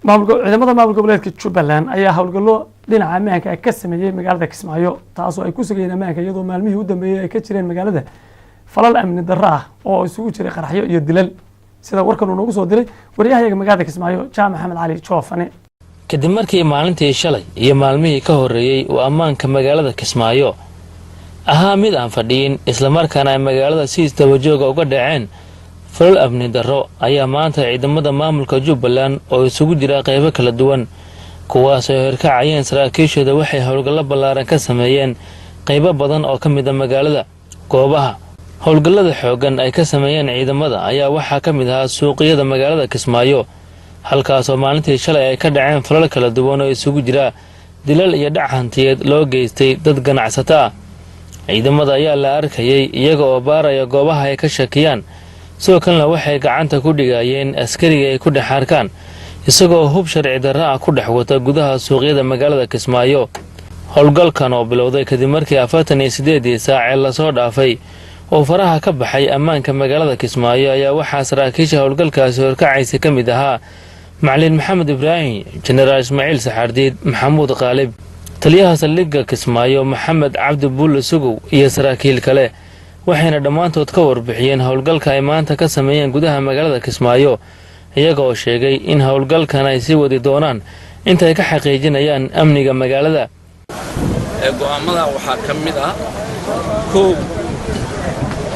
ciidamada maamulka goboleedka Jubbaland ayaa howlgallo dhinaca ammaanka ka sameeyay magaalada Kismaayo taasoo ay ku sugayeen ammaanka iyadoo maalmihii u dambeeyay ay ka jireen magaalada falal amni darro ah oo isugu jiray qaraxyo iyo dilal sida warkan uu noogu soo diray wariyahayaga magaalada Kismaayo Jaamac Maxamed Cali Joofane kadib markii maalintii shalay iyo maalmihii ka horeeyay uu ammaanka magaalada Kismaayo ahaa mid aan fadhiin isla markaana ay magaalada si isdabajooga uga dhaceen falal amni darro ayaa maanta ciidamada maamulka Jubbaland oo isugu jira qaybo kala duwan kuwaas oo horkacayeen saraakiishooda waxay howlgallo ballaaran ka sameeyeen qaybo badan oo ka mid ah magaalada goobaha howlgallada xoogan ay ka sameeyeen ciidamada ayaa waxaa ka mid ah suuqyada magaalada Kismaayo halkaas oo maalintii shalay ay ka dhaceen falal kala duwan oo isugu jira dilal iyo dhac hantiyeed loo geystay dad ganacsato ah ciidamada ayaa la arkayay iyaga oo baaraya goobaha ay ka shakiyaan sidoo kalena waxay gacanta ku dhigayeen askariga ay ku dhex arkaan isagoo hub sharci darro ah ku dhex wata gudaha suuqyada magaalada Kismaayo howlgalkan oo bilowday kadib markii 48 saac la soo dhaafay oo faraha ka baxay ammaanka magaalada Kismaayo ayaa waxaa saraakiisha howlgalkaasi horkacaysa ka mid ahaa Macallin Maxamed Ibraahim General Ismaaciil Saxardiid Maxamuud Qaalib taliyaha saldhigga Kismaayo Maxamed Cabdi Bulle Sugow iyo saraakiil kale waxayna dhammaantood ka warbixiyeen howlgalka ay maanta ka sameeyeen gudaha magaalada Kismaayo iyaga oo sheegay in howlgalkan ay sii wadi doonaan inta ay ka xaqiijinayaan amniga magaalada go'aamada waxaa ka mid ah koow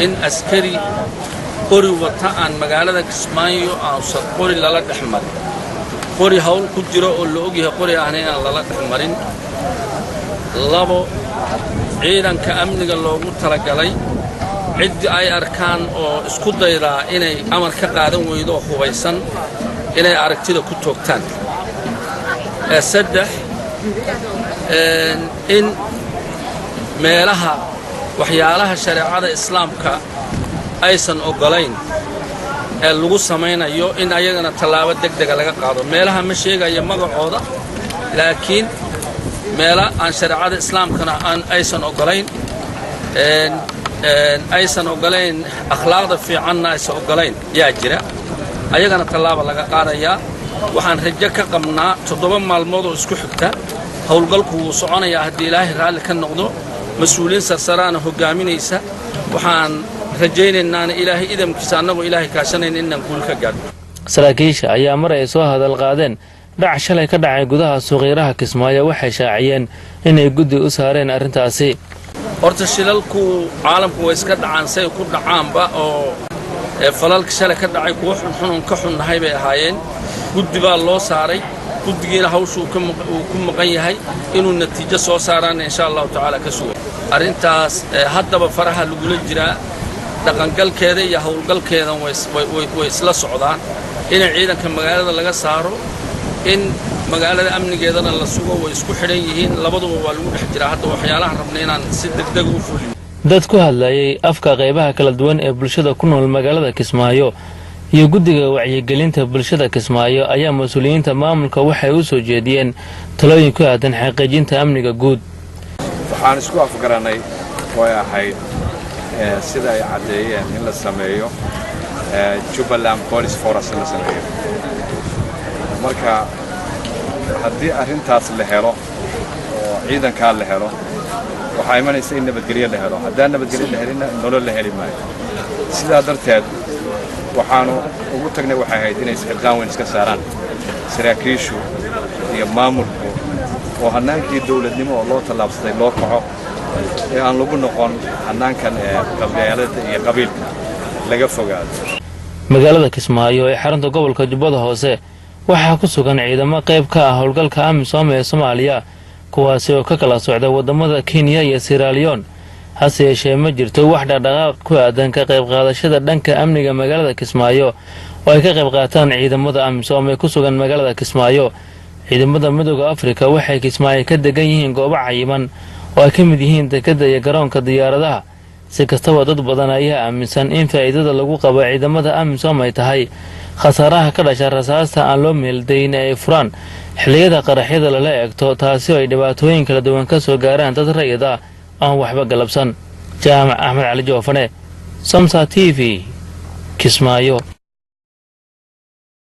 in askari qori wata aan magaalada Kismaayo aan qori lala dhexmarin qori hawl ku jiro oo la ogyahay qori aan lala dhexmarin labo ciidanka amniga loogu talagalay cid ay arkaan oo isku daydaa inay amar ka qaadan weydo hubaysan inay aragtida ku toogtaan saddex in meelaha waxyaalaha shariicada islaamka aysan ogolayn ee lagu samaynayo in ayagana tallaabo degdeg laga qaado meelaha ma sheegayo magacooda laakiin meela aan shariicada islaamkana aysan ogolayn aysan ogolayn akhlaaqda fiicanna aysan ogolayn yaa jira ayagana tallaabo laga qaadayaa waxaan rajo ka qabnaa 7 maalmood oo isku xigta howlgalku wuu soconayaa haddii ilaahay raalli ka noqdo mas'uuliin sarsaraana hogaaminaysa waxaan rajaynaynaa ilaahay idamkiisa annagoo ilaahay kaashanayna inaan guul ka gaadho saraakiisha ayaa mar ay soo hadal qaadeen dhac shalay ka dhacay gudaha suuqyaraha Kismaayo waxay shaaciyeen inay guddi u saareen arrintaasi horta shilalku caalamku way iska dhacaan say ku dhacaanba oo falalka shalay ka dhacay kuwa xun ka xunnahay bay ahaayeen guddi baa loo saaray guddigiina hawshu ku maqan yahay inuu natiijo soo saaraan insha Allah taala ka sugo arrintaas haddaba faraha lagu la jiraa dhaqangalkeeda iyo howlgalkeeda way isla socdaan in ciidanka magaalada laga saaro in magaalada amnigeedana la sugo way isku xidhan yihiin labaduba waa lagu dhex jiraa hadda waxyaalaha rabnay inaan si degdeg u fulin dad ku hadlayay afka qaybaha kala duwan ee bulshada ku nool magaalada Kismaayo iyo guddiga wacyigelinta bulshada Kismaayo ayaa mas'uuliyiinta maamulka waxay u soo jeediyeen talooyin ku aadan xaqiijinta amniga guud waxaan isku afgaranay way ahayd sida ay cadeeyeen in la sameeyo Jubbaland Police Force la sameeyo marka haddii arrintaas la helo oo ciidanka la helo waxay imanaysaa in nabadgelyo la helo haddii nabadgelyo la helina nolol la heli maayo sidaa darteed waxaanu ugu tagnay waxay ahayd inay isxilqaan weyn iska saaraan saraakiishu iyo maamulku oo hanaankii dawladnimo oo loo tallaabsaday loo kaco ee aan lagu noqon hanaankan qabyaalada iyo qabiilka laga fogaado magaalada Kismaayo ee xarunta gobolka Jubbada Hoose waxaa ku sugan ciidamo qayb ka ah howlgalka AMISOM ee Soomaaliya kuwaas oo ka kala socda wadamada Kenya iyo Sierra Leone hase yeeshee ma jirto wax dhaqdhaqaaq ku aadan ka qayb qaadashada dhanka amniga magaalada Kismaayo oo ay ka qayb qaataan ciidamada AMISOM ee ku sugan magaalada Kismaayo ciidamada Midowga Afrika waxay Kismaayo ka degan yihiin goobo cayiman oo ay ka mid yihiin dekedda iyo garoonka diyaaradaha si kastaba dad badan ayaa aaminsan in faa'iidada lagu qabo ciidamada AMISOM ay tahay khasaaraha ka dhasha rasaasta aan loo meeldayn ee furaan xilliyada qaraxyada lala eegto taasi oo ay dhibaatooyin kala duwan ka soo gaaraan dad rayid ah aan waxba galabsan Jaamac Axmed Cali Joofane Samsa TV Kismaayo